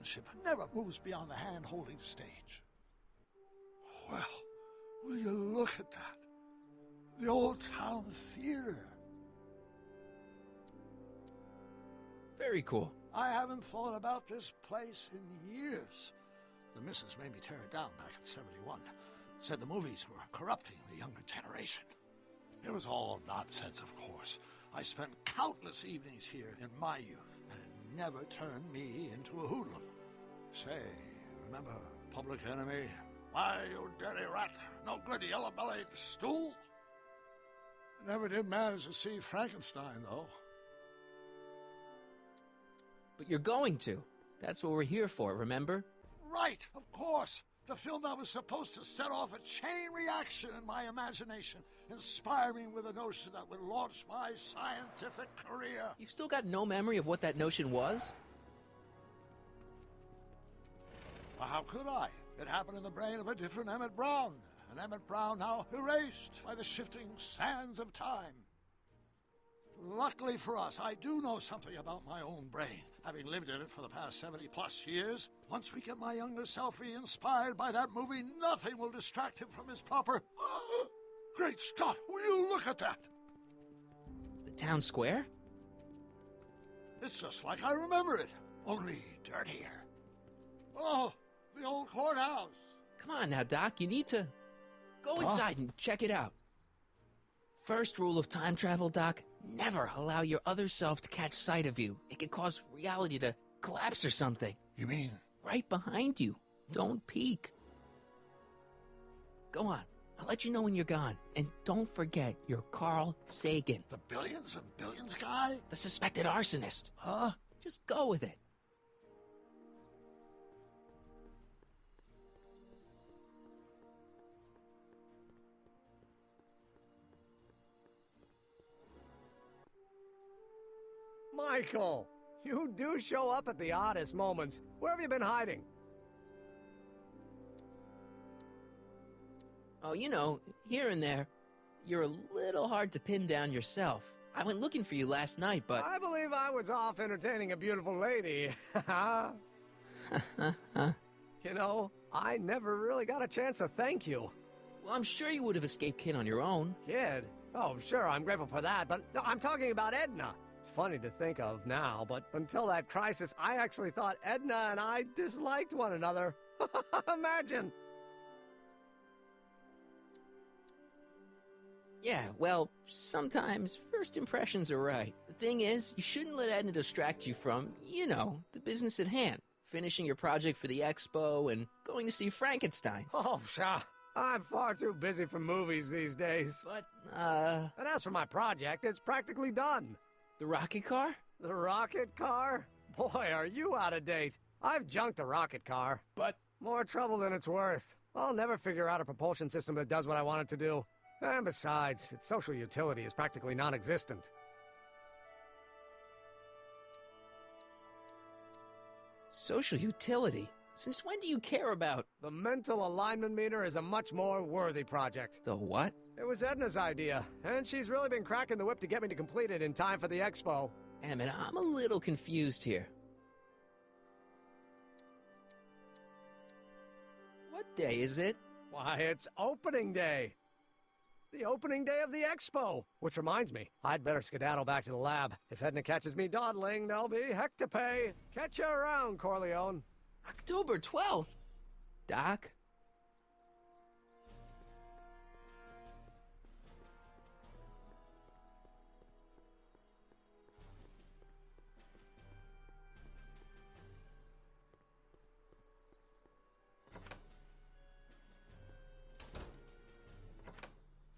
relationship never moves beyond the hand-holding stage. Well, will you look at that? The old town theater. Very cool. I haven't thought about this place in years. The missus made me tear it down back in '71. Said the movies were corrupting the younger generation. It was all nonsense, of course. I spent countless evenings here in my youth, and it never turned me into a hoodlum. Say, remember Public Enemy? Why, you dirty rat, no good yellow-bellied stool? I never did manage to see Frankenstein, though. But you're going to. That's what we're here for, remember? Right, of course. The film that was supposed to set off a chain reaction in my imagination, inspire me with a notion that would launch my scientific career. You've still got no memory of what that notion was? Well, how could I? It happened in the brain of a different Emmett Brown, an Emmett Brown now erased by the shifting sands of time. Luckily for us, I do know something about my own brain, having lived in it for the past 70-plus years. Once we get my younger self inspired by that movie, nothing will distract him from his proper... Great Scott, will you look at that? The town square? It's just like I remember it, only dirtier. Oh, the old courthouse. Come on now, Doc, you need to... Go inside and check it out. First rule of time travel, Doc, never allow your other self to catch sight of you. It could cause reality to collapse or something. You mean? Right behind you. Don't peek. Go on. I'll let you know when you're gone. And don't forget, you're Carl Sagan. The billions and billions guy? The suspected arsonist. Huh? Just go with it. Michael, you do show up at the oddest moments. Where have you been hiding? Oh, you know, here and there. You're a little hard to pin down yourself. I went looking for you last night, but... I believe I was off entertaining a beautiful lady. You know, I never really got a chance to thank you. Well, I'm sure you would have escaped Kid on your own. Kid? Oh, sure, I'm grateful for that, but no, I'm talking about Edna. It's funny to think of now, but until that crisis, I actually thought Edna and I disliked one another. Imagine! Yeah, well, sometimes first impressions are right. The thing is, you shouldn't let Edna distract you from, you know, the business at hand. Finishing your project for the expo and going to see Frankenstein. Oh, pshaw. I'm far too busy for movies these days. But, And as for my project, it's practically done. The rocket car? The rocket car? Boy, are you out of date. I've junked the rocket car. But... More trouble than it's worth. I'll never figure out a propulsion system that does what I want it to do. And besides, its social utility is practically non-existent. Social utility? Since when do you care about... The mental alignment meter is a much more worthy project. The what? It was Edna's idea, and she's really been cracking the whip to get me to complete it in time for the expo. Emmett, I'm a little confused here. What day is it? Why, it's opening day. The opening day of the expo. Which reminds me, I'd better skedaddle back to the lab. If Edna catches me dawdling, there'll be heck to pay. Catch you around, Corleone. October 12th? Doc?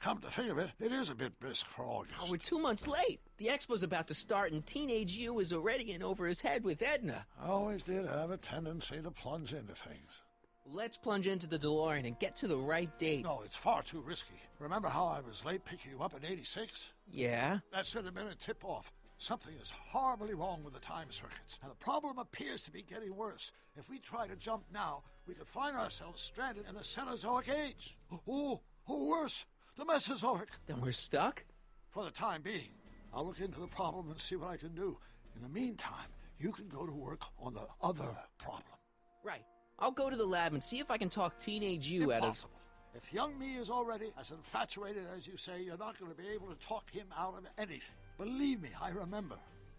Come to think of it, it is a bit brisk for August. Oh, we're 2 months late. The expo's about to start and teenage you is already in over his head with Edna. I always did have a tendency to plunge into things. Let's plunge into the DeLorean and get to the right date. No, it's far too risky. Remember how I was late picking you up in '86? Yeah? That should have been a tip-off. Something is horribly wrong with the time circuits, and the problem appears to be getting worse. If we try to jump now, we could find ourselves stranded in the Cenozoic age. Oh, worse, the Mesozoic. Then we're stuck? For the time being. I'll look into the problem and see what I can do. In the meantime, you can go to work on the other problem. Right. I'll go to the lab and see if I can talk teenage you out of... Impossible. If young me is already as infatuated as you say, you're not going to be able to talk him out of anything. Believe me, I remember.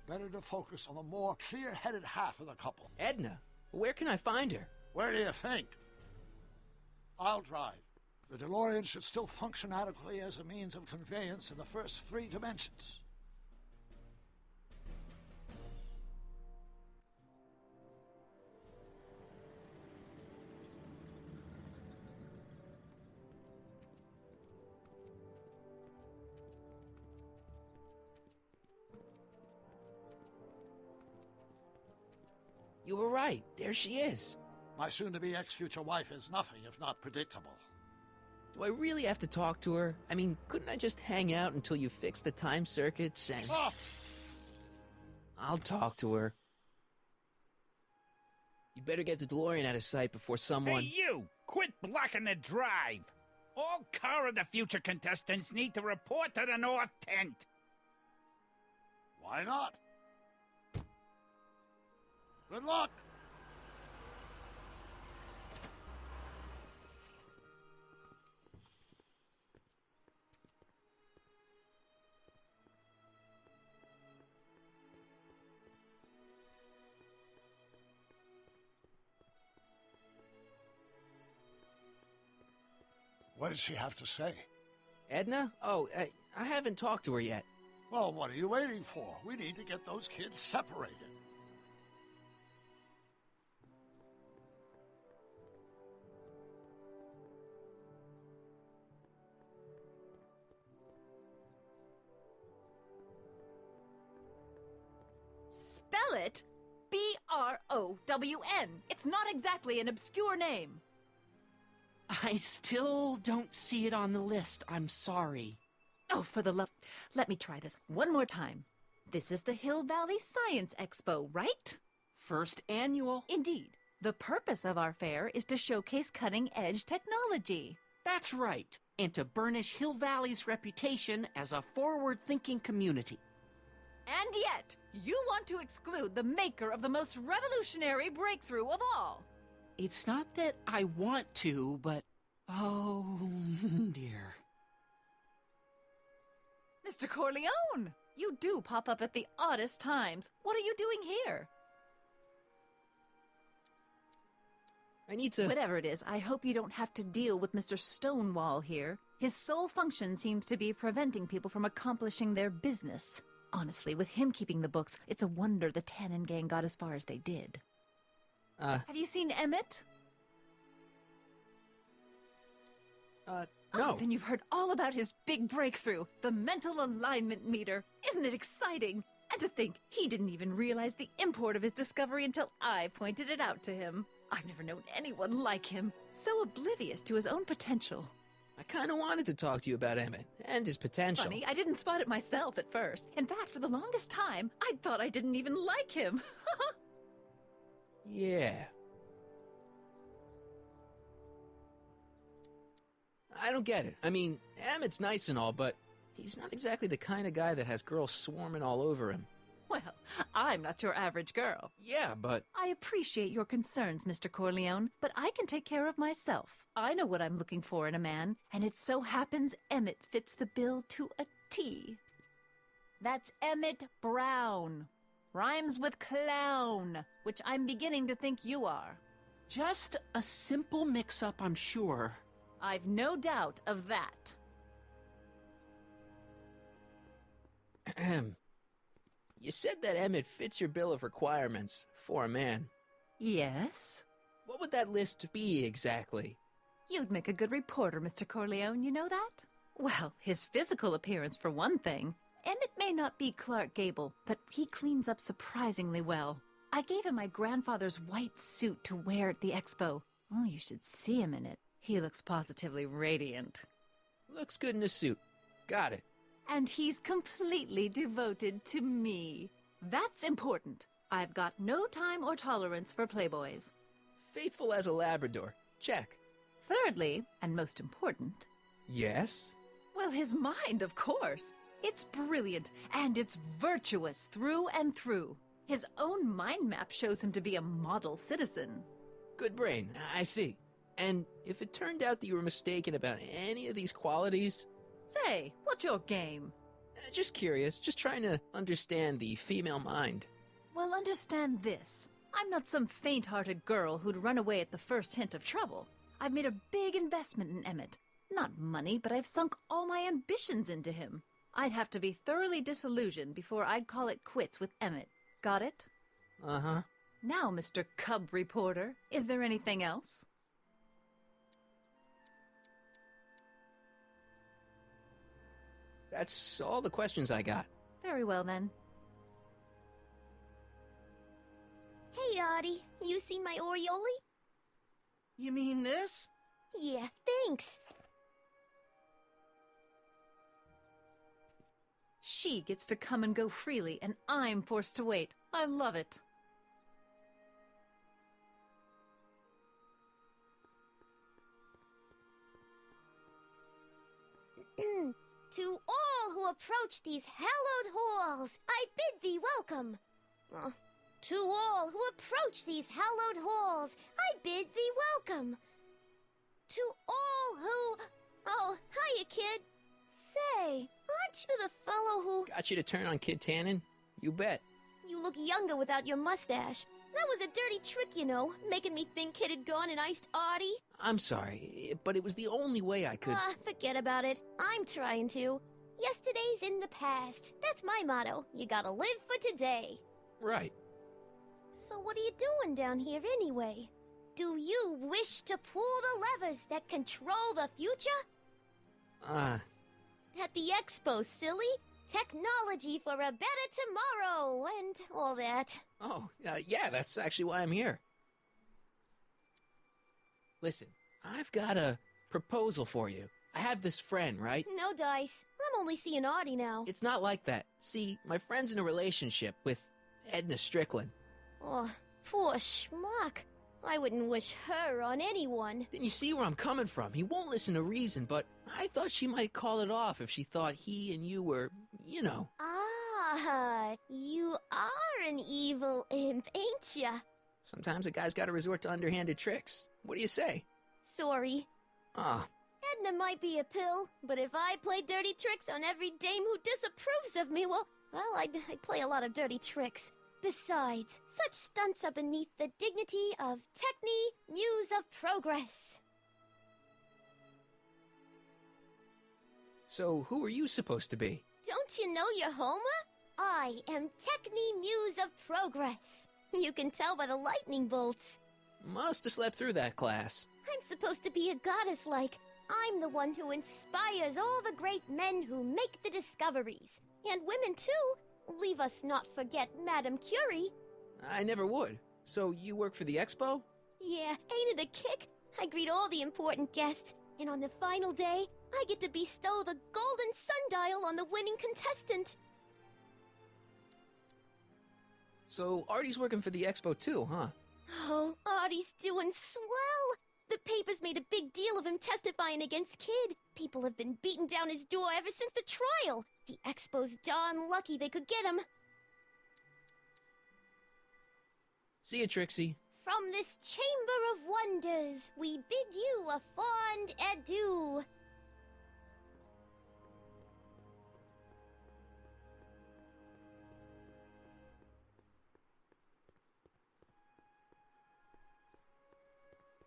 Better to focus on the more clear-headed half of the couple. Edna, where can I find her? Where do you think? I'll drive. The DeLorean should still function adequately as a means of conveyance in the first 3 dimensions. You were right. There she is. My soon-to-be ex-future wife is nothing if not predictable. Do I really have to talk to her? I mean, couldn't I just hang out until you fix the time circuits and... Ah! I'll talk to her. You'd better get the DeLorean out of sight before someone... Hey, you! Quit blocking the drive! All car of the future contestants need to report to the North Tent. Why not? Good luck! What did she have to say? Edna? Oh, I haven't talked to her yet. Well, what are you waiting for? We need to get those kids separated. Spell it B-R-O-W-N. It's not exactly an obscure name. I still don't see it on the list. I'm sorry. Oh, for the love... Let me try this one more time. This is the Hill Valley Science Expo, right? First annual. Indeed. The purpose of our fair is to showcase cutting-edge technology. That's right. And to burnish Hill Valley's reputation as a forward-thinking community. And yet, you want to exclude the maker of the most revolutionary breakthrough of all. It's not that I want to, but... oh, dear. Mr. Corleone! You do pop up at the oddest times. What are you doing here? I need to... Whatever it is, I hope you don't have to deal with Mr. Stonewall here. His sole function seems to be preventing people from accomplishing their business. Honestly, with him keeping the books, it's a wonder the Tannen gang got as far as they did. Have you seen Emmett? No. Oh, then you've heard all about his big breakthrough, the mental alignment meter. Isn't it exciting? And to think, he didn't even realize the import of his discovery until I pointed it out to him. I've never known anyone like him, so oblivious to his own potential. I kind of wanted to talk to you about Emmett and his potential. Funny, I didn't spot it myself at first. In fact, for the longest time, I thought I didn't even like him. Yeah. I don't get it. I mean, Emmett's nice and all, but he's not exactly the kind of guy that has girls swarming all over him. Well, I'm not your average girl. Yeah, but... I appreciate your concerns, Mr. Corleone, but I can take care of myself. I know what I'm looking for in a man, and it so happens Emmett fits the bill to a T. That's Emmett Brown. Rhymes with clown, which I'm beginning to think you are. Just a simple mix-up, I'm sure. I've no doubt of that. You said that Emmett fits your bill of requirements for a man. Yes? What would that list be exactly? You'd make a good reporter, Mr. Corleone, you know that? Well, his physical appearance for one thing. Emmett may not be Clark Gable, but he cleans up surprisingly well. I gave him my grandfather's white suit to wear at the expo. Oh, you should see him in it. He looks positively radiant. Looks good in a suit. Got it. And he's completely devoted to me. That's important. I've got no time or tolerance for playboys. Faithful as a Labrador. Check. Thirdly, and most important... Yes? Well, his mind, of course. It's brilliant, and it's virtuous through and through. His own mind map shows him to be a model citizen. Good brain, I see. And if it turned out that you were mistaken about any of these qualities... Say, what's your game? Just curious, just trying to understand the female mind. Well, understand this. I'm not some faint-hearted girl who'd run away at the first hint of trouble. I've made a big investment in Emmett. Not money, but I've sunk all my ambitions into him. I'd have to be thoroughly disillusioned before I'd call it quits with Emmett. Got it? Uh-huh. Now, Mr. Cub Reporter, is there anything else? That's all the questions I got. Very well, then. Hey, Artie, you seen my Oriole? You mean this? Yeah, thanks. She gets to come and go freely, and I'm forced to wait. I love it. To all who approach these hallowed halls, I bid thee welcome. To all who approach these hallowed halls, I bid thee welcome. To all who... Oh, hiya, kid. Say, aren't you the fellow who... Got you to turn on Kid Tannen? You bet. You look younger without your mustache. That was a dirty trick, you know, making me think Kid had gone and iced Artie. I'm sorry, but it was the only way I could... Forget about it. I'm trying to. Yesterday's in the past. That's my motto. You gotta live for today. Right. So what are you doing down here anyway? Do you wish to pull the levers that control the future? At the expo, silly. Technology for a better tomorrow, and all that. Oh, yeah, that's actually why I'm here. Listen, I've got a proposal for you. I have this friend, right? No dice. I'm only seeing Artie now. It's not like that. See, my friend's in a relationship with Edna Strickland. Oh, poor schmuck. I wouldn't wish her on anyone. Then you see where I'm coming from. He won't listen to reason, but I thought she might call it off if she thought he and you were, you know. Ah, you are an evil imp, ain't ya? Sometimes a guy's gotta resort to underhanded tricks. What do you say? Sorry. Ah. Edna might be a pill, but if I play dirty tricks on every dame who disapproves of me, well, I'd play a lot of dirty tricks. Besides, such stunts are beneath the dignity of Techne, Muse of Progress. So who are you supposed to be? Don't you know your Homer? I am Techne, Muse of Progress. You can tell by the lightning bolts. Must have slept through that class. I'm supposed to be a goddess-like. I'm the one who inspires all the great men who make the discoveries. And women, too. Leave us not forget Madame Curie. I never would. So you work for the expo? Yeah, ain't it a kick? I greet all the important guests, and on the final day, I get to bestow the golden sundial on the winning contestant. So Artie's working for the expo too, huh? Oh, Artie's doing swell. The papers made a big deal of him testifying against Kid. People have been beating down his door ever since the trial. The expo's darn lucky they could get him. See you, Trixie. From this chamber of wonders, we bid you a fond adieu.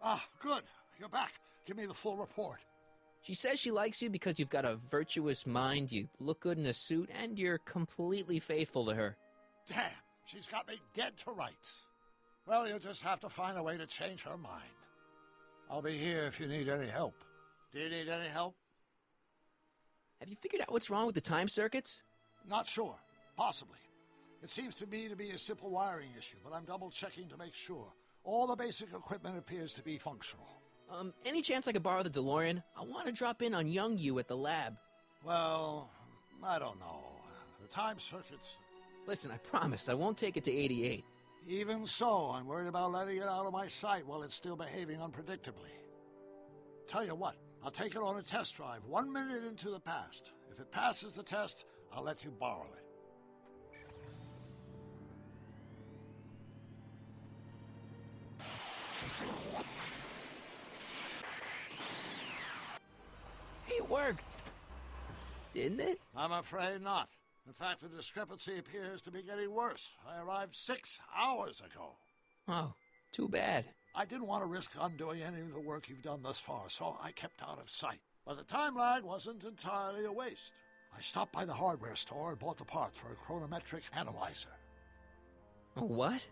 Ah, good. You're back. Give me the full report. She says she likes you because you've got a virtuous mind, you look good in a suit, and you're completely faithful to her. Damn, she's got me dead to rights. Well, you'll just have to find a way to change her mind. I'll be here if you need any help. Do you need any help? Have you figured out what's wrong with the time circuits? Not sure. Possibly. It seems to me to be a simple wiring issue, but I'm double-checking to make sure. All the basic equipment appears to be functional. Any chance I could borrow the DeLorean? I want to drop in on young you at the lab. Well, I don't know. The time circuits... Listen, I promise I won't take it to 88. Even so, I'm worried about letting it out of my sight while it's still behaving unpredictably. Tell you what, I'll take it on a test drive 1 minute into the past. If it passes the test, I'll let you borrow it. It worked. Didn't it? I'm afraid not. In fact, the discrepancy appears to be getting worse. I arrived 6 hours ago. Oh, too bad. I didn't want to risk undoing any of the work you've done thus far, so I kept out of sight. But the time lag wasn't entirely a waste. I stopped by the hardware store and bought the parts for a chronometric analyzer. A what?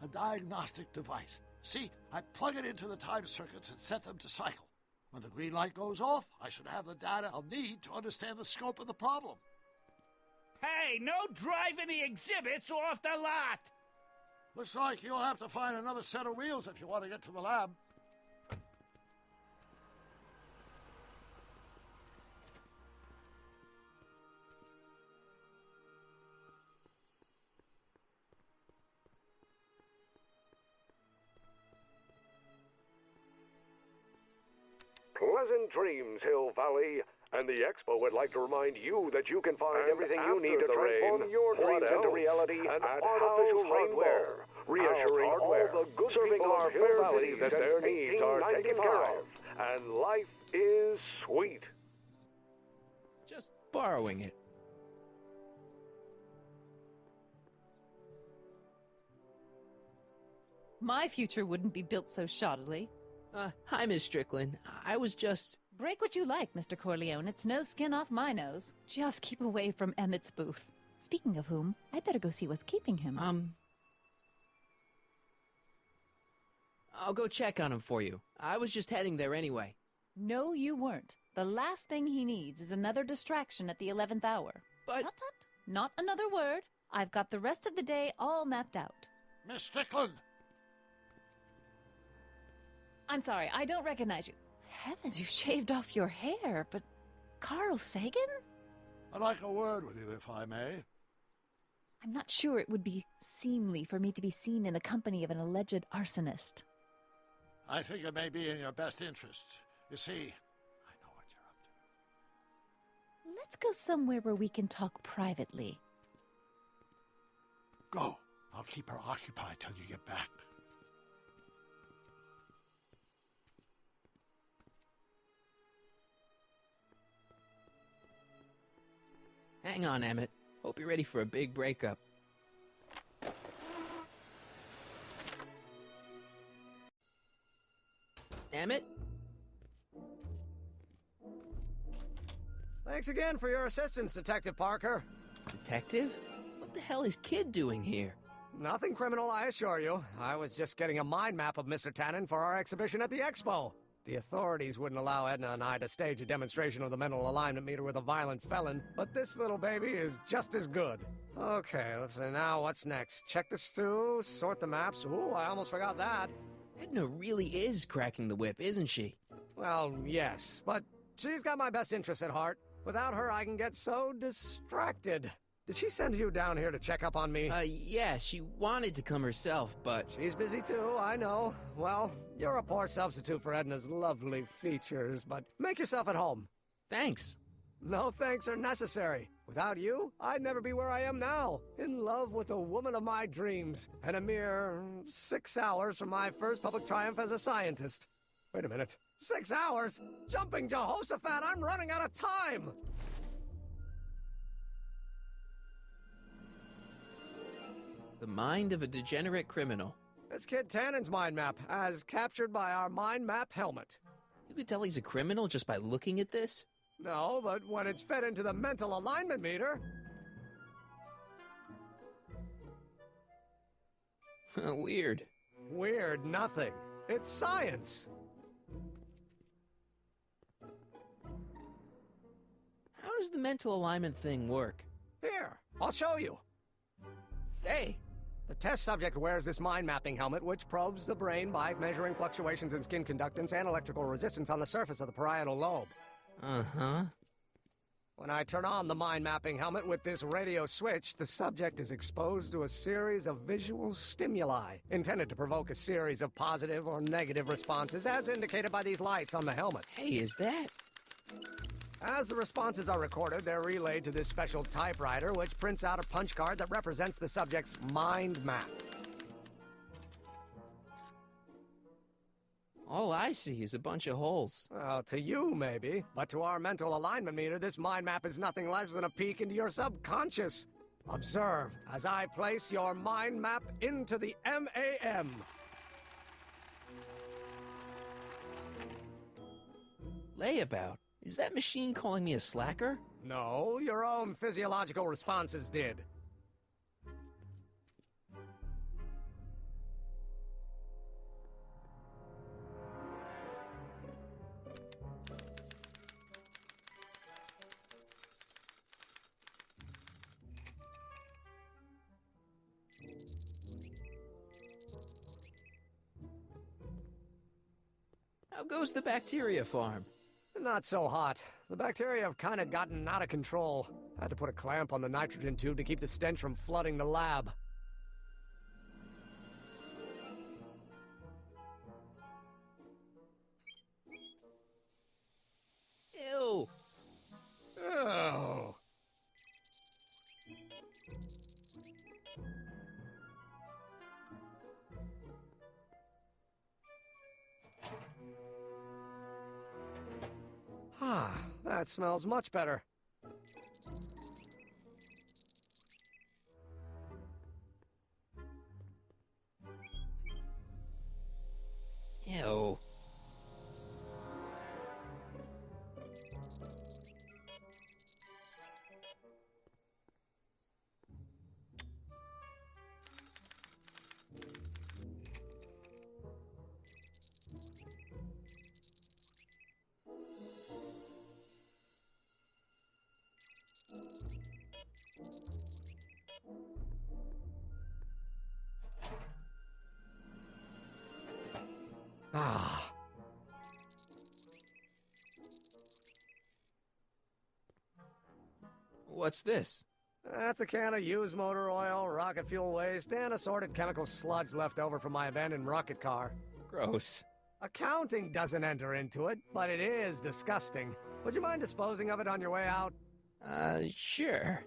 A diagnostic device. See, I plug it into the time circuits and set them to cycle. When the green light goes off, I should have the data I'll need to understand the scope of the problem. Hey, no driving the exhibits off the lot! Looks like you'll have to find another set of wheels if you want to get to the lab. Pleasant dreams, Hill Valley. And the Expo would like to remind you that you can find everything you need to transform your dreams into reality and artificial hardware, reassuring all the good people of Hill Valley that their needs are taken care of, and life is sweet. Just borrowing it. My future wouldn't be built so shoddily. Hi, Miss Strickland. I was just... Break what you like, Mr. Corleone. It's no skin off my nose. Just keep away from Emmett's booth. Speaking of whom, I'd better go see what's keeping him. I'll go check on him for you. I was just heading there anyway. No, you weren't. The last thing he needs is another distraction at the 11th hour. But... Tut-tut. Not another word. I've got the rest of the day all mapped out. Miss Strickland! I'm sorry, I don't recognize you. Heavens, you shaved off your hair, but... Carl Sagan? I'd like a word with you, if I may. I'm not sure it would be seemly for me to be seen in the company of an alleged arsonist. I think it may be in your best interest. You see, I know what you're up to. Let's go somewhere where we can talk privately. Go. I'll keep her occupied till you get back. Hang on, Emmett. Hope you're ready for a big breakup. Emmett? Thanks again for your assistance, Detective Parker. Detective? What the hell is Kid doing here? Nothing criminal, I assure you. I was just getting a mind map of Mr. Tannen for our exhibition at the Expo. The authorities wouldn't allow Edna and I to stage a demonstration of the mental alignment meter with a violent felon, but this little baby is just as good. Okay, let's see, now what's next? Check the stew, sort the maps. Ooh, I almost forgot that. Edna really is cracking the whip, isn't she? Well, yes, but she's got my best interests at heart. Without her, I can get so distracted. Did she send you down here to check up on me? Yeah, she wanted to come herself, but... She's busy too, I know. Well, you're a poor substitute for Edna's lovely features, but make yourself at home. Thanks. No thanks are necessary. Without you, I'd never be where I am now, in love with the woman of my dreams, and a mere 6 hours from my first public triumph as a scientist. Wait a minute. 6 hours? Jumping Jehoshaphat, I'm running out of time! The mind of a degenerate criminal. It's Kid Tannen's mind map, as captured by our mind map helmet. You could tell he's a criminal just by looking at this? No, but when it's fed into the mental alignment meter... Weird. Weird nothing. It's science. How does the mental alignment thing work? Here, I'll show you. Hey! The test subject wears this mind mapping helmet, which probes the brain by measuring fluctuations in skin conductance and electrical resistance on the surface of the parietal lobe. Uh-huh. When I turn on the mind mapping helmet with this radio switch, the subject is exposed to a series of visual stimuli, intended to provoke a series of positive or negative responses, as indicated by these lights on the helmet. Hey, is that... As the responses are recorded, they're relayed to this special typewriter, which prints out a punch card that represents the subject's mind map. All I see is a bunch of holes. Well, to you, maybe. But to our mental alignment meter, this mind map is nothing less than a peek into your subconscious. Observe as I place your mind map into the MAM. Layabout? Is that machine calling me a slacker? No, your own physiological responses did. How goes the bacteria farm? Not so hot. The bacteria have kind of gotten out of control. Had to put a clamp on the nitrogen tube to keep the stench from flooding the lab. Ew! Oh. Ah, that smells much better. Ew. Ah. What's this? That's a can of used motor oil, rocket fuel waste, and assorted chemical sludge left over from my abandoned rocket car. Gross. Accounting doesn't enter into it, but it is disgusting. Would you mind disposing of it on your way out? Sure.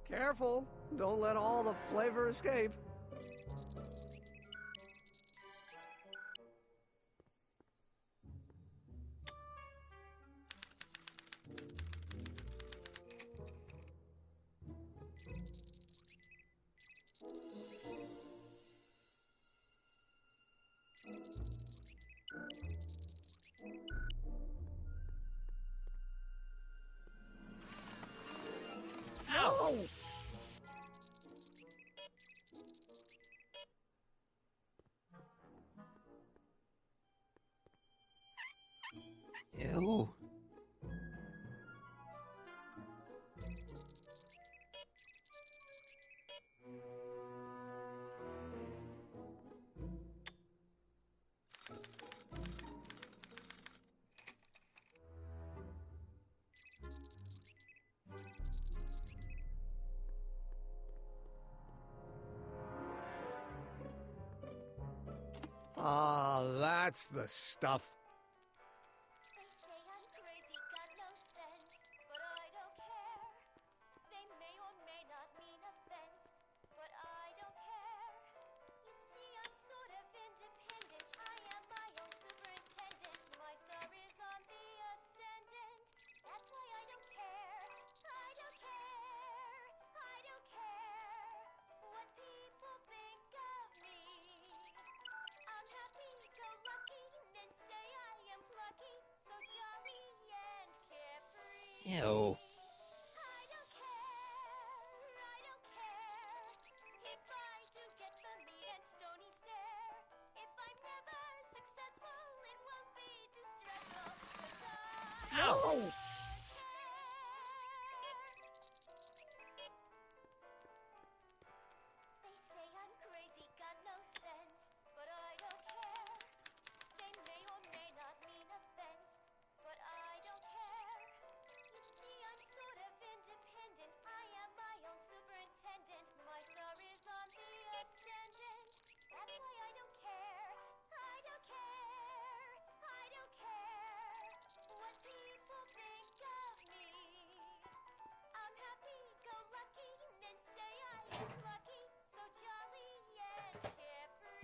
Careful, don't let all the flavor escape. Ow! Ew. Ah, that's the stuff. They say I'm crazy, got no sense, but I don't care. They may or may not mean offense, but I don't care. You see, I'm sort of independent. I am my own superintendent. My star is on the ascendant. That's why I don't care. I don't care. I don't care what people think of me. I'm happy-go-lucky and say I am plucky, so jolly and carefree. Ew. I don't care if I do get the meat and stony stare. If I'm never successful, it won't be distressful, 'cause I Ow! don't care. They say I'm crazy, got no sense, but I don't care. They may or may not mean offense, but I don't care. You see, I'm sort of independent. I am my own superintendent. My star is on the ascendant. That's why I don't care. I don't care. I don't care what people think.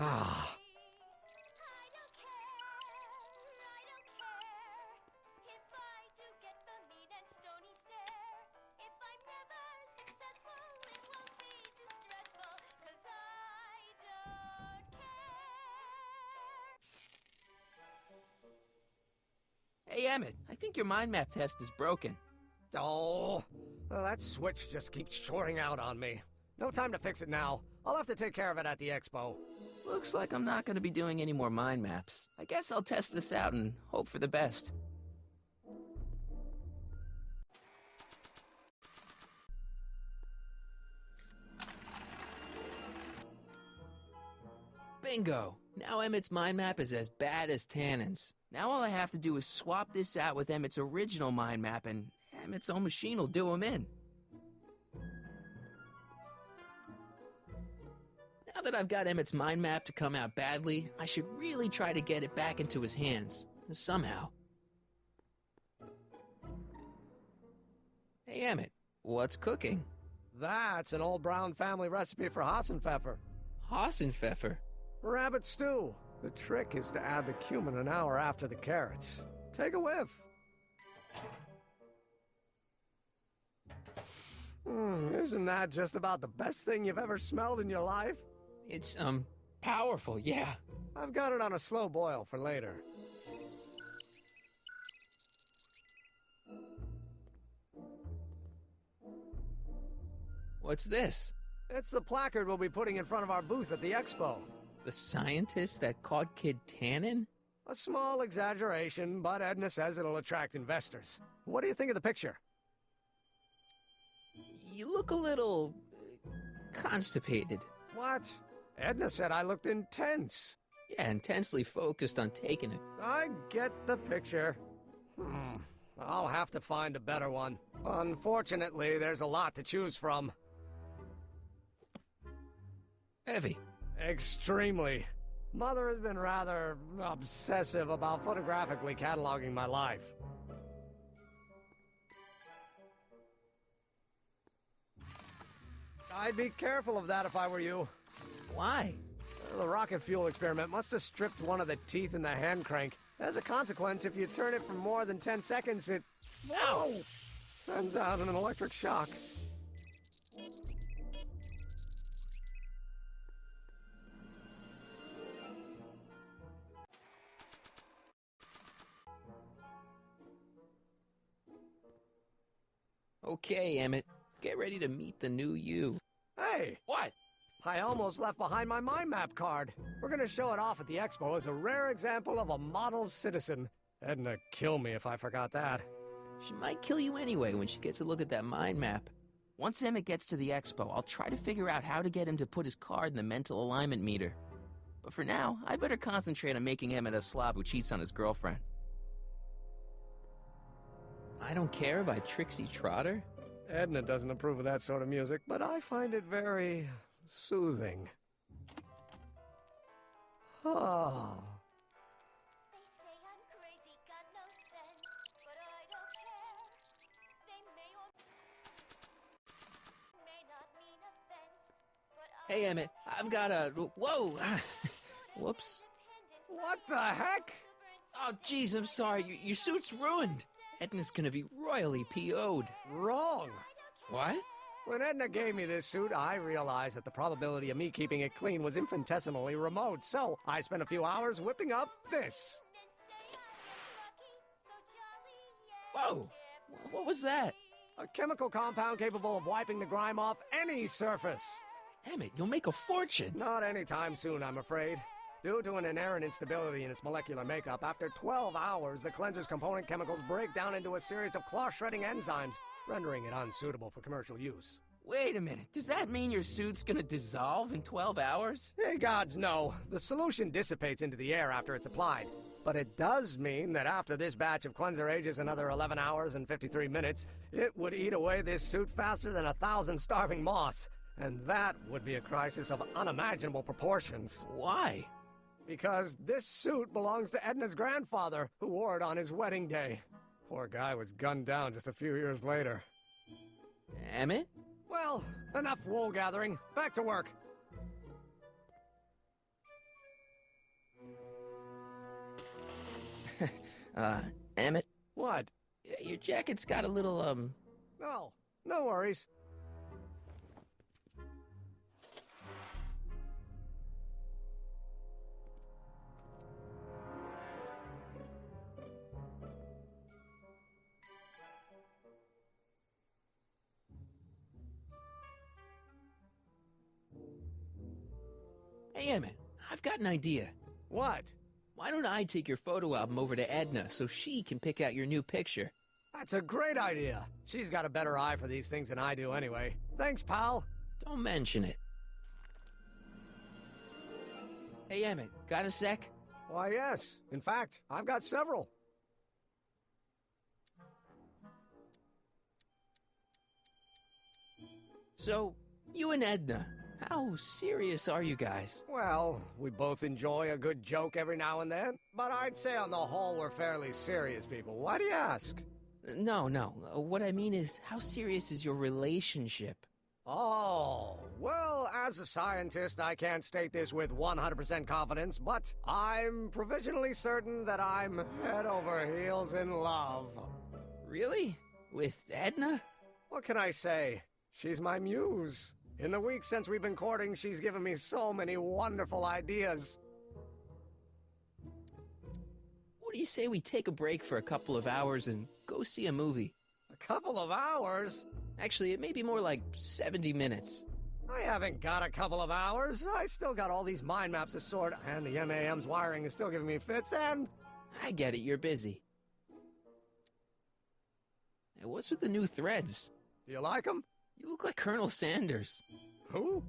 Ah. I don't care, I don't care. If I do get the mean and stony stare, if I'm never successful, it won't be too stressful, 'cause I don't care. Hey, Emmett, I think your mind map test is broken. Oh, well, that switch just keeps shorting out on me. No time to fix it now. I'll have to take care of it at the expo. Looks like I'm not going to be doing any more mind maps. I guess I'll test this out and hope for the best. Bingo! Now Emmett's mind map is as bad as Tannen's. Now all I have to do is swap this out with Emmett's original mind map, and Emmett's own machine will do him in. Now that I've got Emmett's mind map to come out badly, I should really try to get it back into his hands. Somehow. Hey, Emmett, what's cooking? That's an old Brown family recipe for Hassenpfeffer. Hassenpfeffer? Rabbit stew. The trick is to add the cumin an hour after the carrots. Take a whiff. Isn't that just about the best thing you've ever smelled in your life? It's, powerful, yeah. I've got it on a slow boil for later. What's this? It's the placard we'll be putting in front of our booth at the expo. The scientist that caught Kid Tannen? A small exaggeration, but Edna says it'll attract investors. What do you think of the picture? You look a little... constipated. What? Edna said I looked intense. Yeah, intensely focused on taking it. I get the picture. I'll have to find a better one. Unfortunately, there's a lot to choose from. Heavy. Extremely. Mother has been rather obsessive about photographically cataloging my life. I'd be careful of that if I were you. Why? The rocket fuel experiment must have stripped one of the teeth in the hand crank. As a consequence, if you turn it for more than 10 seconds, it... Ow! Sends out an electric shock. Okay, Emmett. Get ready to meet the new you. Hey! What? I almost left behind my mind map card. We're gonna show it off at the expo as a rare example of a model citizen. Edna kill me if I forgot that. She might kill you anyway when she gets a look at that mind map. Once Emmett gets to the expo, I'll try to figure out how to get him to put his card in the mental alignment meter. But for now, I better concentrate on making Emmett a slob who cheats on his girlfriend. I Don't Care by Trixie Trotter? Edna doesn't approve of that sort of music, but I find it very soothing. Oh. They say I'm crazy, got no sense, but I don't care. They may or may not mean offense, but I... Hey, Emmett, I've got a... Whoa! Whoops. What the heck? Oh, jeez, I'm sorry. Your suit's ruined. Edna's gonna be royally PO'd. Wrong. What? When Edna gave me this suit, I realized that the probability of me keeping it clean was infinitesimally remote, so I spent a few hours whipping up this. Whoa! What was that? A chemical compound capable of wiping the grime off any surface. Emmett, you'll make a fortune. Not anytime soon, I'm afraid. Due to an inherent instability in its molecular makeup, after 12 hours, the cleanser's component chemicals break down into a series of cloth-shredding enzymes, rendering it unsuitable for commercial use. Wait a minute. Does that mean your suit's gonna dissolve in 12 hours? Hey, gods, no. The solution dissipates into the air after it's applied. But it does mean that after this batch of cleanser ages another 11 hours and 53 minutes, it would eat away this suit faster than 1,000 starving moths. And that would be a crisis of unimaginable proportions. Why? Because this suit belongs to Edna's grandfather, who wore it on his wedding day. Poor guy was gunned down just a few years later. Emmett? Well, enough wool gathering. Back to work. Emmett, What? your jacket's got a little, No, no worries. Hey, Emmett, I've got an idea. What? Why don't I take your photo album over to Edna so she can pick out your new picture? That's a great idea. She's got a better eye for these things than I do anyway. Thanks, pal. Don't mention it. Hey, Emmett, got a sec? Why, yes. In fact, I've got several. So, you and Edna, how serious are you guys? Well, we both enjoy a good joke every now and then, but I'd say on the whole we're fairly serious people. Why do you ask? No. What I mean is, how serious is your relationship? Oh, well, as a scientist, I can't state this with 100% confidence, but I'm provisionally certain that I'm head over heels in love. Really? With Edna? What can I say? She's my muse. In the week since we've been courting, she's given me so many wonderful ideas. What do you say we take a break for a couple of hours and go see a movie? A couple of hours? Actually, it may be more like 70 minutes. I haven't got a couple of hours. I still got all these mind maps to sort, and the MAM's wiring is still giving me fits, and... I get it, you're busy. Hey, what's with the new threads? Do you like them? You look like Colonel Sanders. Who?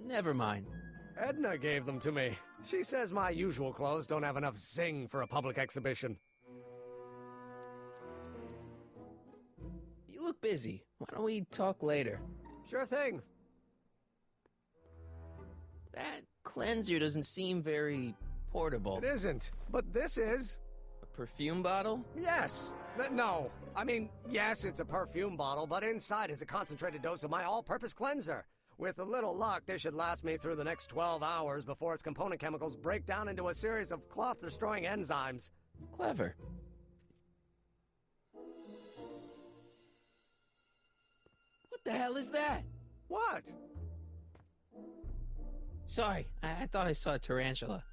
Never mind. Edna gave them to me. She says my usual clothes don't have enough zing for a public exhibition. You look busy. Why don't we talk later? Sure thing. That cleanser doesn't seem very portable. It isn't, but this is. A perfume bottle? Yes. No. I mean, yes, it's a perfume bottle, but inside is a concentrated dose of my all-purpose cleanser. With a little luck, this should last me through the next 12 hours before its component chemicals break down into a series of cloth-destroying enzymes. Clever. What the hell is that? What? Sorry, I thought I saw a tarantula.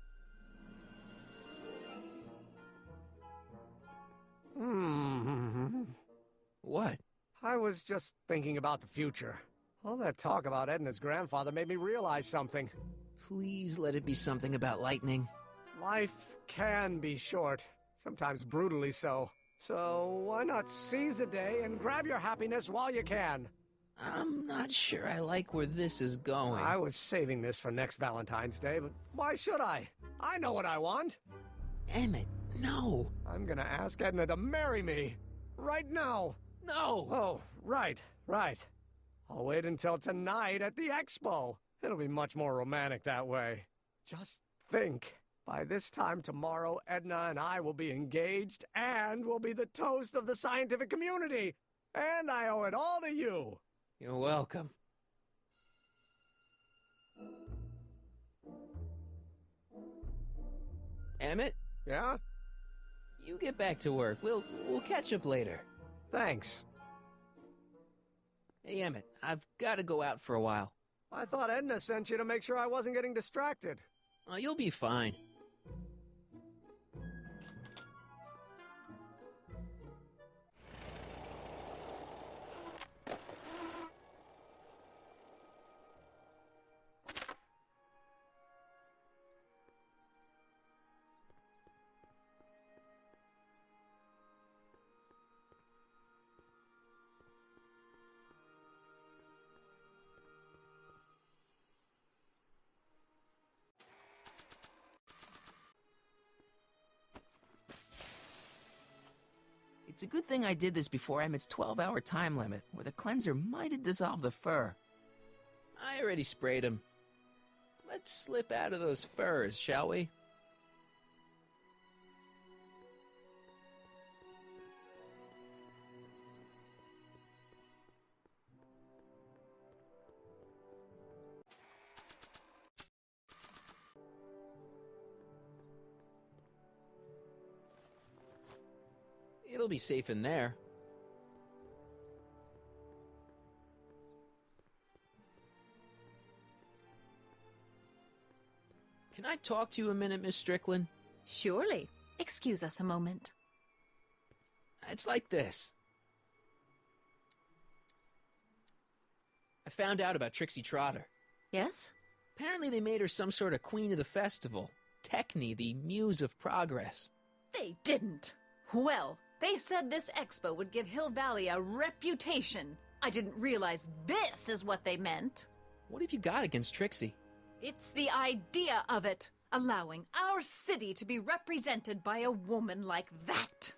What? I was just thinking about the future. All that talk about Edna's grandfather made me realize something. Please let it be something about lightning. Life can be short, sometimes brutally so. So why not seize the day and grab your happiness while you can? I'm not sure I like where this is going. I was saving this for next Valentine's Day, but why should I? I know what I want. Emmett, no. I'm gonna ask Edna to marry me. Right now. No! Oh, right. I'll wait until tonight at the expo. It'll be much more romantic that way. Just think. By this time tomorrow, Edna and I will be engaged and will be the toast of the scientific community. And I owe it all to you. You're welcome. Emmett? Yeah? You get back to work. We'll catch up later. Thanks. Hey, Emmett, I've got to go out for a while. I thought Edna sent you to make sure I wasn't getting distracted. Oh, you'll be fine. It's a good thing I did this before Emmett's 12-hour time limit, or the cleanser might have dissolved the fur. I already sprayed him. Let's slip out of those furs, shall we? It'll be safe in there. Can I talk to you a minute, Miss Strickland? Surely. Excuse us a moment. It's like this. I found out about Trixie Trotter. Yes? Apparently they made her some sort of queen of the festival. Techne, the muse of progress. They didn't. Well, they said this expo would give Hill Valley a reputation. I didn't realize this is what they meant. What have you got against Trixie? It's the idea of it. Allowing our city to be represented by a woman like that.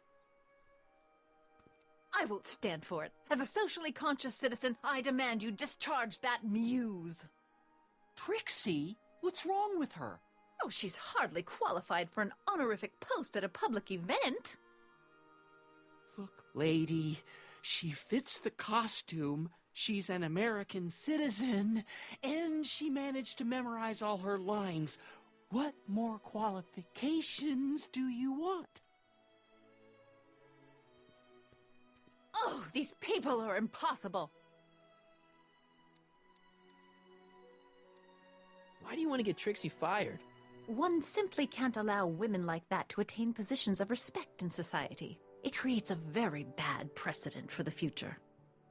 I won't stand for it. As a socially conscious citizen, I demand you discharge that muse. Trixie? What's wrong with her? Oh, she's hardly qualified for an honorific post at a public event. Look, lady, she fits the costume. She's an American citizen, and she managed to memorize all her lines. What more qualifications do you want? Oh, these people are impossible. Why do you want to get Trixie fired? One simply can't allow women like that to attain positions of respect in society. It creates a very bad precedent for the future.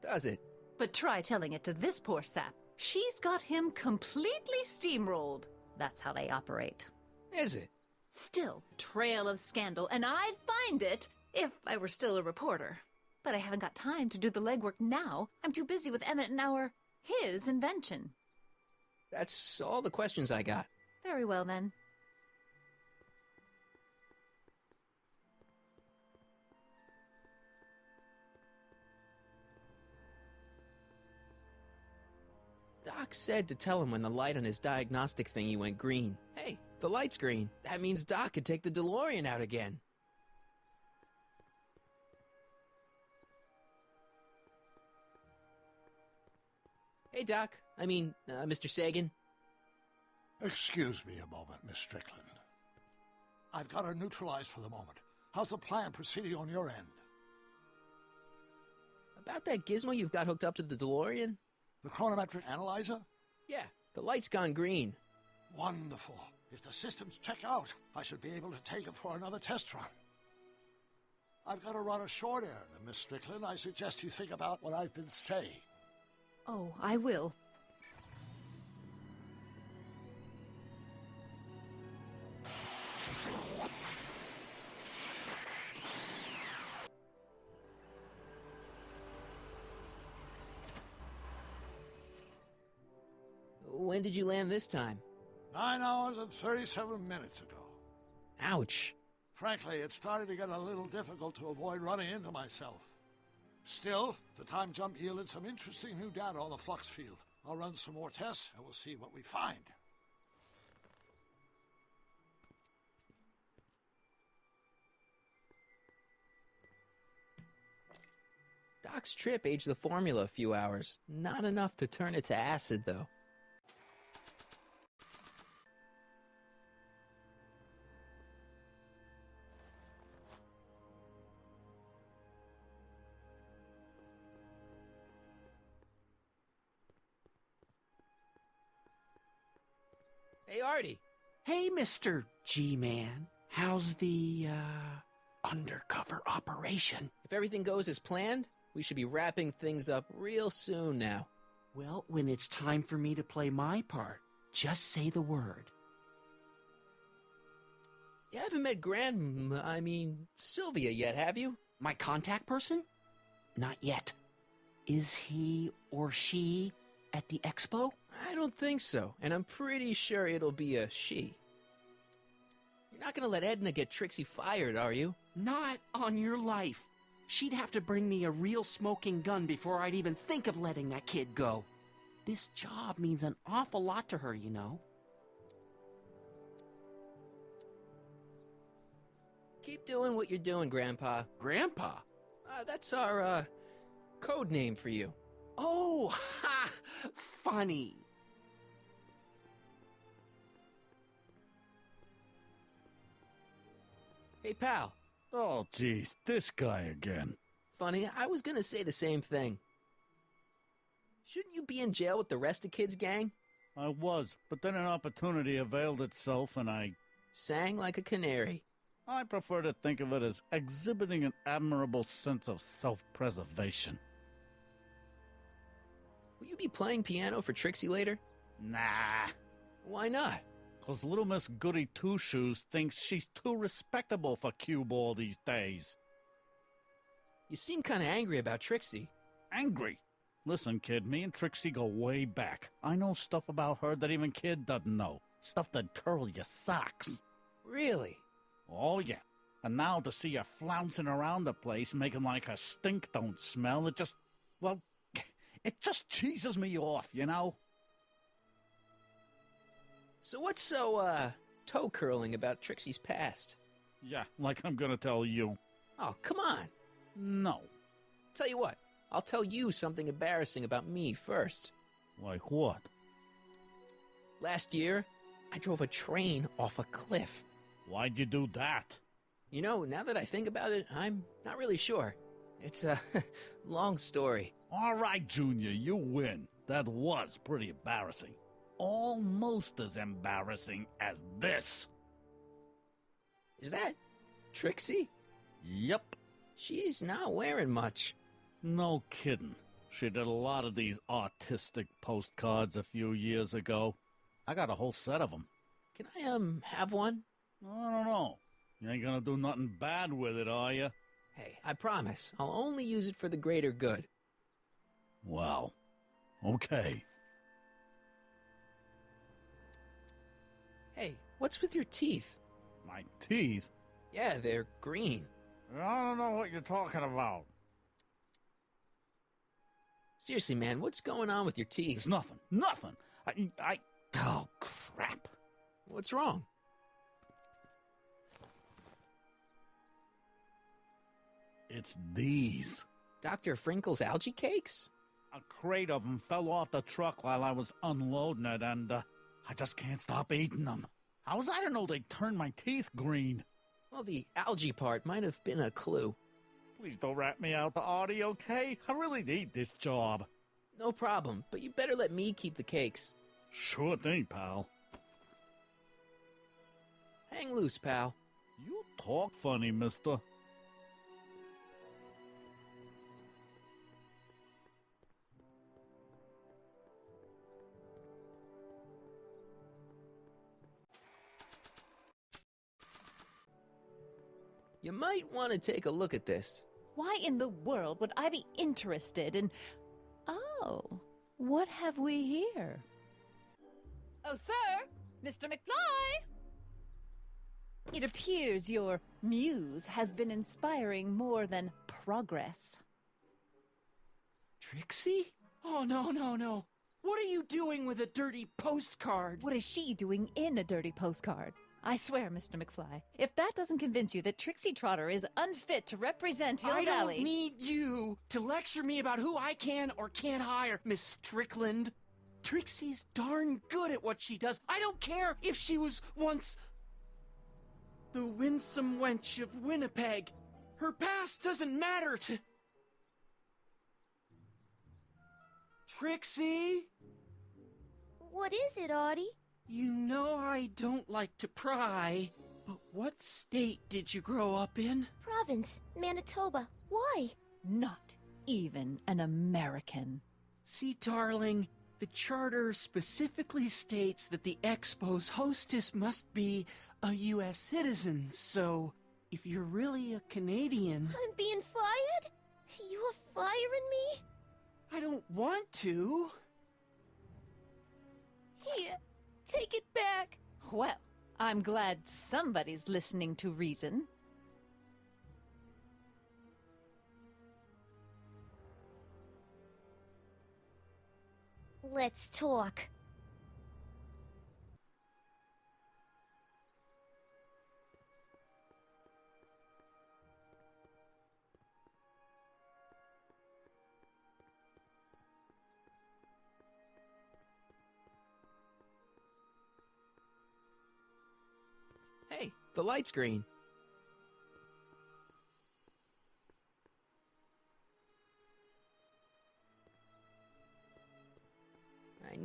Does it? But try telling it to this poor sap. She's got him completely steamrolled. That's how they operate. Is it? Still, trail of scandal, and I'd find it if I were still a reporter. But I haven't got time to do the legwork now. I'm too busy with Emmett and his invention. That's all the questions I got. Very well, then. Doc said to tell him when the light on his diagnostic thingy went green. Hey, the light's green. That means Doc could take the DeLorean out again. Hey, Doc. Mr. Sagan. Excuse me a moment, Miss Strickland. I've got her neutralized for the moment. How's the plan proceeding on your end? About that gizmo you've got hooked up to the DeLorean? The chronometric analyzer? Yeah, the light's gone green. Wonderful. If the systems check out, I should be able to take it for another test run. I've got to run a short errand, Miss Strickland. I suggest you think about what I've been saying. Oh, I will. When did you land this time? 9 hours and 37 minutes ago. Ouch. Frankly, it's starting to get a little difficult to avoid running into myself. Still, the time jump yielded some interesting new data on the flux field. I'll run some more tests, and we'll see what we find. Doc's trip aged the formula a few hours. Not enough to turn it to acid, though. Hey, Artie. Hey, Mr. G-Man. How's the, undercover operation? If everything goes as planned, we should be wrapping things up real soon now. Well, when it's time for me to play my part, just say the word. You haven't met Sylvia yet, have you? My contact person? Not yet. Is he or she at the expo? I don't think so, and I'm pretty sure it'll be a she. You're not gonna let Edna get Trixie fired, are you? Not on your life. She'd have to bring me a real smoking gun before I'd even think of letting that kid go. This job means an awful lot to her, you know. Keep doing what you're doing, Grandpa. Grandpa? That's our, code name for you. Oh, ha! Funny. Hey, pal, Oh, geez, this guy again. Funny, I was gonna say the same thing. Shouldn't you be in jail with the rest of Kid's gang? I was, but then an opportunity availed itself and I Sang like a canary. I prefer to think of it as exhibiting an admirable sense of self-preservation. Will you be playing piano for Trixie later? Nah, Why not? 'cause little Miss Goody Two-Shoes thinks she's too respectable for cue ball these days. You seem kinda angry about Trixie. Angry? Listen, kid, me and Trixie go way back. I know stuff about her that even Kid doesn't know. Stuff that'd curl your socks. Really? Oh, yeah. And now to see her flouncing around the place, making like her stink don't smell, it just, well, it just cheeses me off, you know? So what's so, toe-curling about Trixie's past? Yeah, like I'm gonna tell you. Oh, come on. No. Tell you what, I'll tell you something embarrassing about me first. Like what? Last year, I drove a train off a cliff. Why'd you do that? You know, now that I think about it, I'm not really sure. It's a long story. All right, Junior, you win. That was pretty embarrassing. Almost as embarrassing as this. Is that Trixie? Yep. She's not wearing much. No kidding. She did a lot of these artistic postcards a few years ago. I got a whole set of them. Can I, have one? I don't know. You ain't gonna do nothing bad with it, are you? Hey, I promise. I'll only use it for the greater good. Well, okay. Hey, what's with your teeth? My teeth? Yeah, they're green. I don't know what you're talking about. Seriously, man, what's going on with your teeth? It's nothing. Nothing. Oh, crap. What's wrong? It's these. Dr. Frinkle's algae cakes? A crate of them fell off the truck while I was unloading it, and I just can't stop eating them. How was I to know they'd turn my teeth green? Well, the algae part might have been a clue. Please don't rat me out to Artie, okay? I really need this job. No problem, but you better let me keep the cakes. Sure thing, pal. Hang loose, pal. You talk funny, mister. You might want to take a look at this. Why in the world would I be interested in... Oh, what have we here? Oh, sir! Mr. McFly! It appears your muse has been inspiring more than progress. Trixie? Oh, no, no, no. What are you doing with a dirty postcard? What is she doing in a dirty postcard? I swear, Mr. McFly, if that doesn't convince you that Trixie Trotter is unfit to represent Hill Valley... I don't need you to lecture me about who I can or can't hire, Miss Strickland. Trixie's darn good at what she does. I don't care if she was once the winsome wench of Winnipeg. Her past doesn't matter to... Trixie? What is it, Artie? You know I don't like to pry, but what state did you grow up in? Province, Manitoba. Why? Not even an American. See, darling, the charter specifically states that the Expo's hostess must be a U.S. citizen, so if you're really a Canadian... I'm being fired? You are firing me? I don't want to. Here, take it back. Well, I'm glad somebody's listening to reason. Let's talk. Hey, the light's green.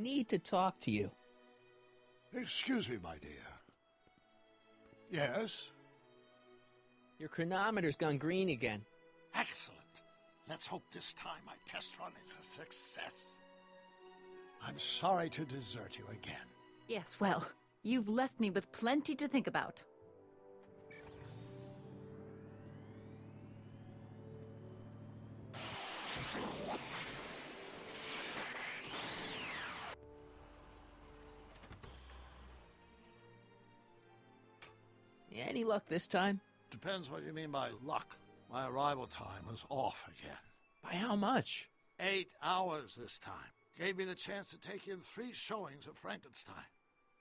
need to talk to you. Excuse me, my dear. Yes? Your chronometer's gone green again. Excellent. Let's hope this time my test run is a success. I'm sorry to desert you again. Yes, well, you've left me with plenty to think about. Any luck this time? Depends what you mean by luck. My arrival time was off again. By how much? 8 hours this time. Gave me the chance to take in 3 showings of Frankenstein.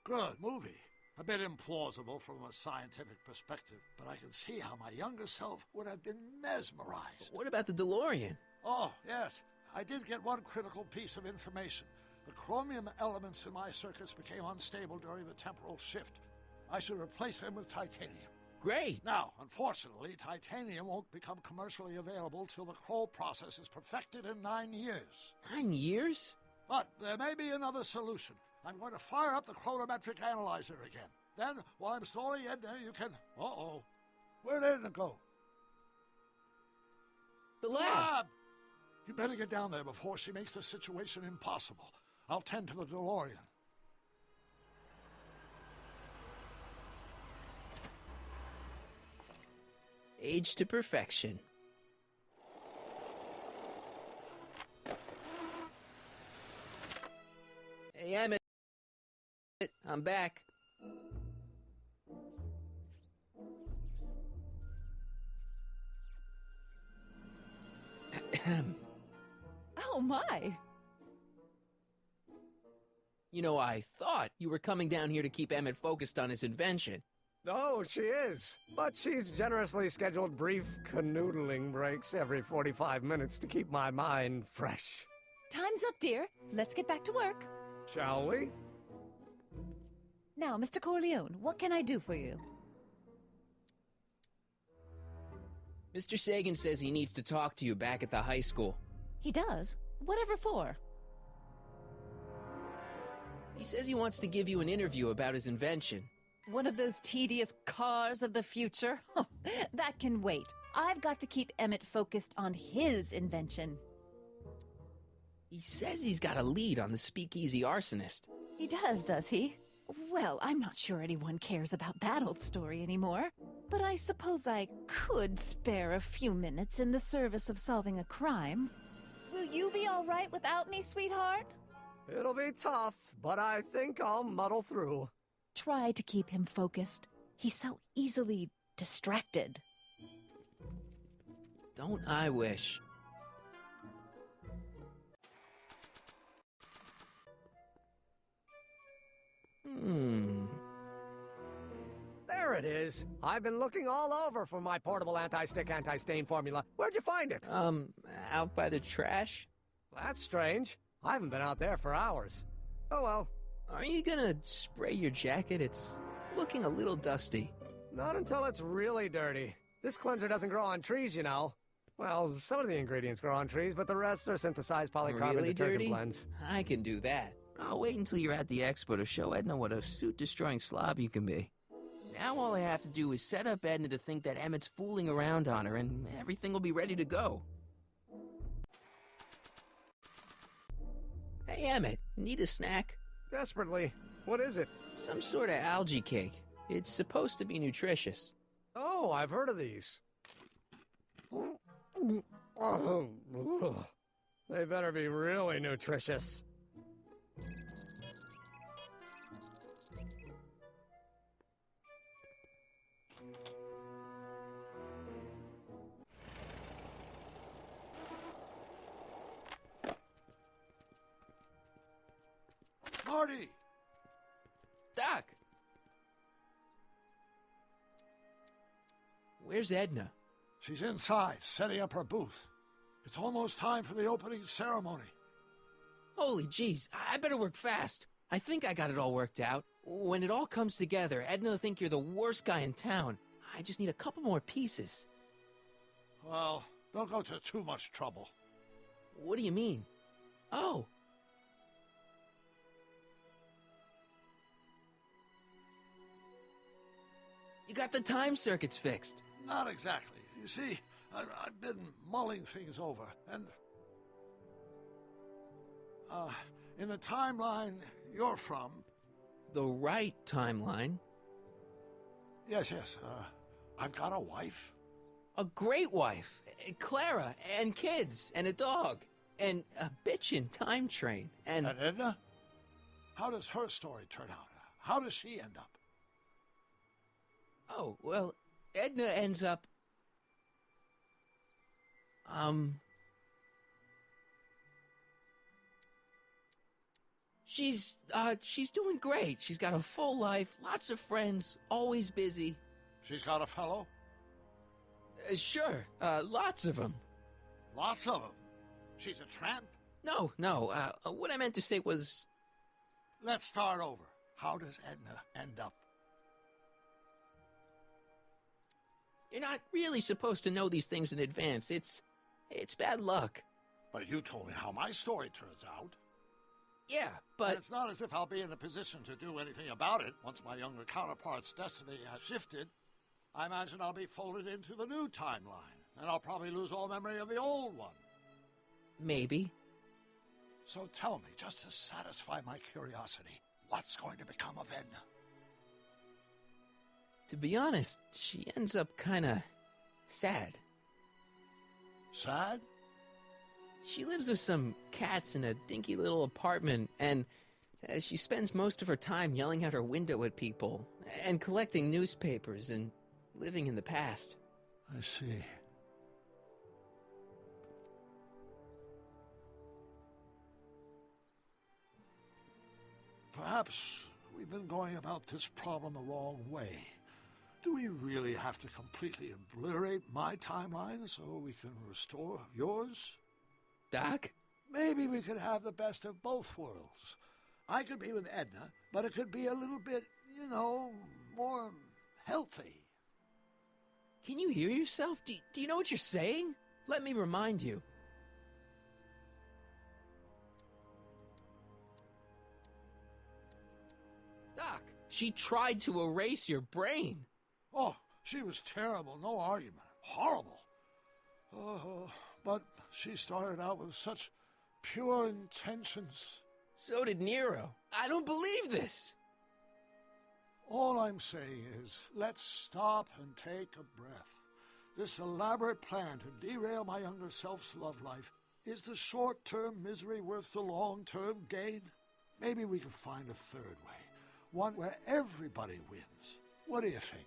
Good movie. A bit implausible from a scientific perspective, but I can see how my younger self would have been mesmerized. What about the DeLorean? Oh, yes. I did get one critical piece of information. The chromium elements in my circuits became unstable during the temporal shift. I should replace them with titanium. Great! Now, unfortunately, titanium won't become commercially available till the Kroll process is perfected in 9 years. 9 years? But there may be another solution. I'm going to fire up the chronometric analyzer again. Then, while I'm stalling Edna, you can... Uh-oh. Where'd Edna go? The lab! You better get down there before she makes the situation impossible. I'll tend to the DeLorean. Age to perfection. Hey, Emmett. I'm back. Oh, my. You know, I thought you were coming down here to keep Emmett focused on his invention. Oh, she is. But she's generously scheduled brief canoodling breaks every 45 minutes to keep my mind fresh. Time's up, dear. Let's get back to work. Shall we? Now, Mr. Corleone, what can I do for you? Mr. Sagan says he needs to talk to you back at the high school. He does? Whatever for? He says he wants to give you an interview about his invention. One of those tedious cars of the future? That can wait. I've got to keep Emmett focused on his invention. He says he's got a lead on the speakeasy arsonist. He does he? Well, I'm not sure anyone cares about that old story anymore. But I suppose I could spare a few minutes in the service of solving a crime. Will you be all right without me, sweetheart? It'll be tough, but I think I'll muddle through. Try to keep him focused. He's so easily distracted. Don't I wish? There it is. I've been looking all over for my portable anti-stick, anti-stain formula. Where'd you find it? Out by the trash? That's strange. I haven't been out there for hours. Oh well. Are you gonna spray your jacket? It's looking a little dusty. Not until it's really dirty. This cleanser doesn't grow on trees, you know. Well, some of the ingredients grow on trees, but the rest are synthesized polycarbonate Really detergent dirty? blends. I can do that. I'll wait until you're at the expo to show Edna what a suit-destroying slob you can be. Now all I have to do is set up Edna to think that Emmett's fooling around on her, and everything will be ready to go. Hey, Emmett, need a snack? Desperately. What is it? Some sort of algae cake. It's supposed to be nutritious. Oh, I've heard of these. Oh, they better be really nutritious. Marty! Doc! Where's Edna? She's inside, setting up her booth. It's almost time for the opening ceremony. Holy jeez, I better work fast. I think I got it all worked out. When it all comes together, Edna will think you're the worst guy in town. I just need a couple more pieces. Well, don't go to too much trouble. What do you mean? Oh. You got the time circuits fixed. Not exactly. You see, I've been mulling things over, and... in the timeline you're from... The right timeline? Yes, I've got a wife. A great wife. Clara, and kids, and a dog, and a bitchin' time train, and... And Edna? How does her story turn out? How does she end up? Oh, well, Edna ends up... She's doing great. She's got a full life, lots of friends, always busy. She's got a fellow? Sure, lots of them. Lots of them? She's a tramp? No, what I meant to say was... Let's start over. How does Edna end up? You're not really supposed to know these things in advance. It's bad luck. But you told me how my story turns out. Yeah, but... And it's not as if I'll be in a position to do anything about it once my younger counterpart's destiny has shifted. I imagine I'll be folded into the new timeline, and I'll probably lose all memory of the old one. Maybe. So tell me, just to satisfy my curiosity, what's going to become of Edna? To be honest, she ends up kinda... sad. Sad? She lives with some cats in a dinky little apartment, and she spends most of her time yelling out her window at people, and collecting newspapers, and living in the past. I see. Perhaps we've been going about this problem the wrong way. Do we really have to completely obliterate my timeline so we can restore yours? Doc? Maybe we could have the best of both worlds. I could be with Edna, but it could be a little bit, more healthy. Can you hear yourself? Do you know what you're saying? Let me remind you. Doc, she tried to erase your brain. Oh, she was terrible, no argument. Horrible. But she started out with such pure intentions. So did Nero. I don't believe this. All I'm saying is, let's stop and take a breath. This elaborate plan to derail my younger self's love life, is the short-term misery worth the long-term gain? Maybe we can find a third way, one where everybody wins. What do you think?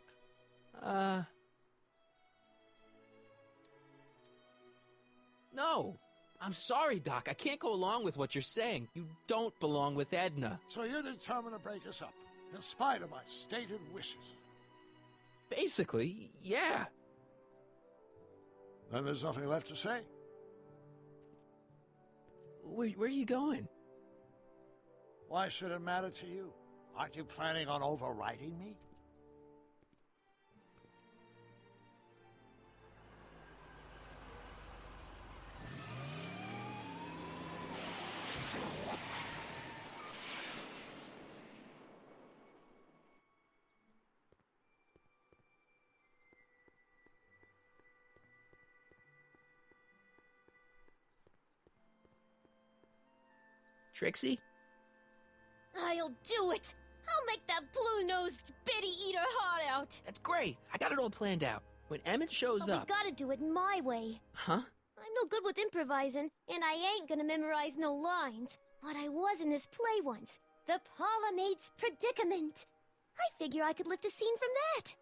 No. I'm sorry, Doc. I can't go along with what you're saying. You don't belong with Edna. So you're determined to break us up, in spite of my stated wishes? Basically, yeah. Then there's nothing left to say. Where are you going? Why should it matter to you? Aren't you planning on overriding me? Trixie? I'll do it! I'll make that blue-nosed bitty eat her heart out! That's great. I got it all planned out. When Emmett shows But up... we gotta do it my way. Huh? I'm no good with improvising, and I ain't gonna memorize no lines. But I was in this play once. The Parlor Maid's Predicament. I figure I could lift a scene from that.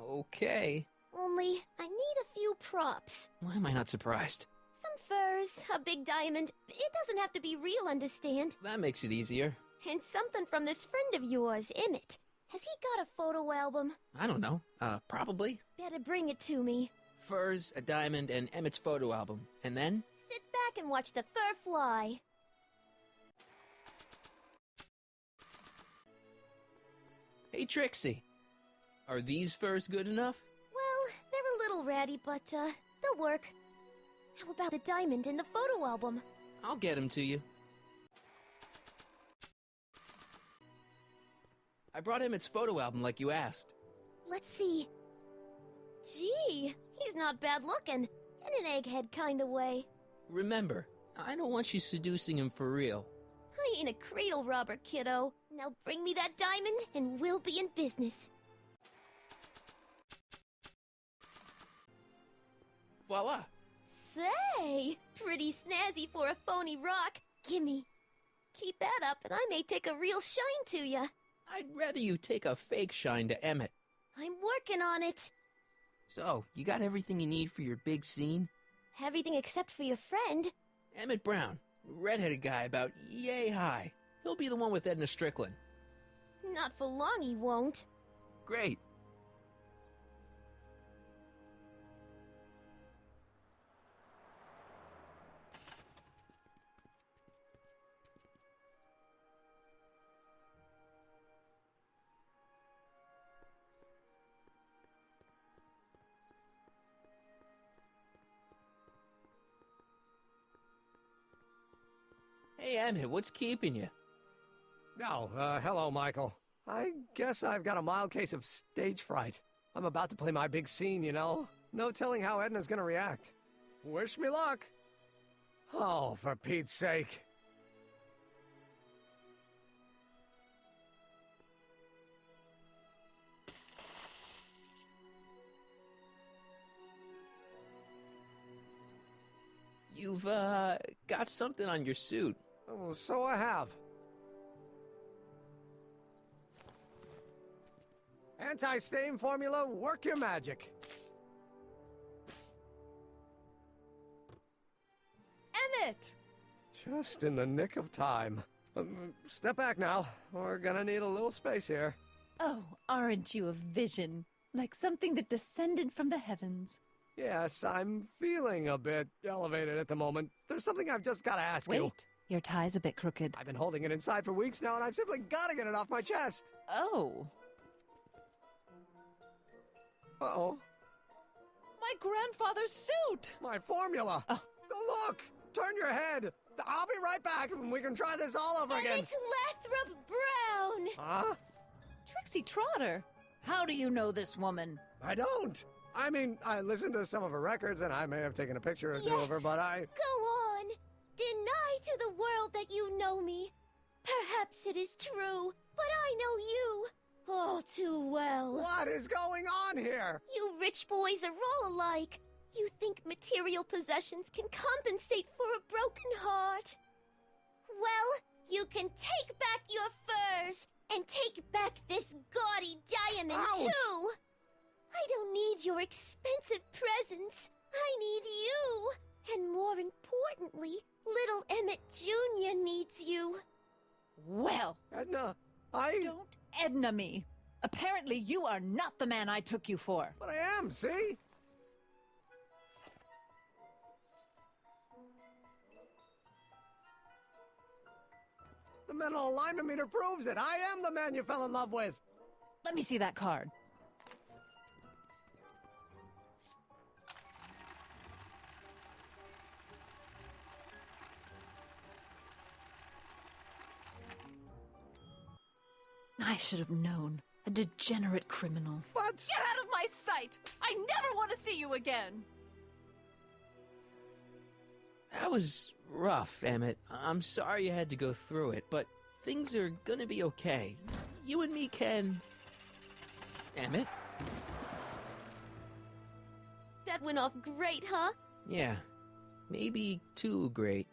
Okay. Only, I need a few props. Why am I not surprised? Some furs, a big diamond. It doesn't have to be real, understand? That makes it easier. And something from this friend of yours, Emmett. Has he got a photo album? I don't know. Probably. Better bring it to me. Furs, a diamond, and Emmett's photo album. And then? Sit back and watch the fur fly. Hey, Trixie. Are these furs good enough? Well, they're a little ratty, but, they'll work. How about the diamond in the photo album? I'll get them to you. I brought Emmett's photo album like you asked. Let's see. Gee, he's not bad looking. In an egghead kind of way. Remember, I don't want you seducing him for real. I ain't a cradle robber, kiddo. Now bring me that diamond, and we'll be in business. Voila! Say, pretty snazzy for a phony rock. Gimme. Keep that up, and I may take a real shine to ya. I'd rather you take a fake shine to Emmett. I'm working on it. So, you got everything you need for your big scene? Everything except for your friend. Emmett Brown, redheaded guy about yay high. He'll be the one with Edna Strickland. Not for long he won't. Great. Hey, Emmett, what's keeping you? Oh, hello, Michael. I guess I've got a mild case of stage fright. I'm about to play my big scene, you know? No telling how Edna's gonna react. Wish me luck. Oh, for Pete's sake. You've, got something on your suit. Oh, so I have. Anti-stain formula, work your magic. Emmett! Just in the nick of time. Step back now. We're gonna need a little space here. Oh, aren't you a vision? Like something that descended from the heavens. Yes, I'm feeling a bit elevated at the moment. There's something I've just gotta ask you. Wait, your tie's a bit crooked. I've been holding it inside for weeks now, and I've simply gotta get it off my chest. Oh. Uh-oh. My grandfather's suit! My formula! Oh. Look! Turn your head! I'll be right back, and we can try this all over again. Emmett Lathrop Brown! Huh? Trixie Trotter! How do you know this woman? I don't! I mean, I listened to some of her records, and I may have taken a picture or two of her, but I... Go on! Deny to the world that you know me. Perhaps it is true, but I know you all too well. What is going on here? You rich boys are all alike. You think material possessions can compensate for a broken heart. Well, you can take back your furs, and take back this gaudy diamond, Ouch! too! I don't need your expensive presents. I need you. And more importantly, little Emmett Jr. needs you. Well, Edna, don't Edna me. Apparently you are not the man I took you for. But I am, see? The mental alignment meter proves it. I am the man you fell in love with. Let me see that card. I should have known. A degenerate criminal. What? Get out of my sight! I never want to see you again! That was rough, Emmett. I'm sorry you had to go through it, but things are gonna be okay. You and me can... Emmett? That went off great, huh? Yeah. Maybe too great.